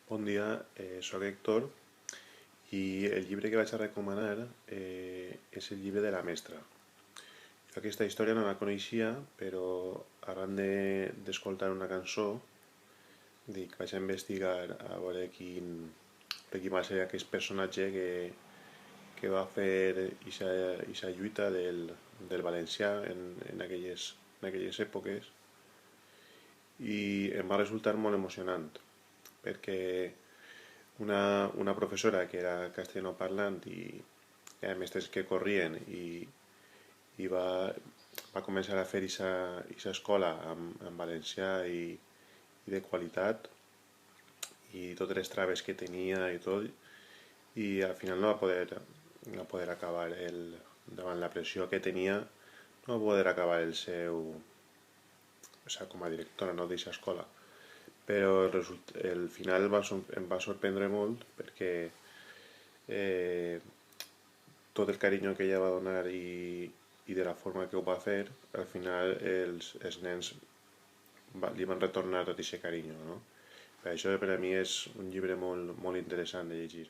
Bon dia, soc Héctor i el llibre que vaig a recomanar és el llibre de la mestra. Jo aquesta història no la coneixia, però arran d'escoltar una cançó vaig a investigar a veure quin va ser aquest personatge que va fer ixa lluita del valencià en aquelles èpoques i em va resultar molt emocionant perquè una professora que era castellanoparlant i a mestres que corrien i va començar a fer ixa escola en valencià i de qualitat i totes les traves que tenia i tot i al final no va poder acabar davant la pressió que tenia no va poder acabar o sigui, com a directora no d'aquesta escola però el final em va sorprendre molt perquè eh, tot el carinyo que ella va donar i de la forma que ho va fer, al final els nens li van retornar tot aquest carinyo, no? Per això per a mi és un llibre molt, molt interessant de llegir.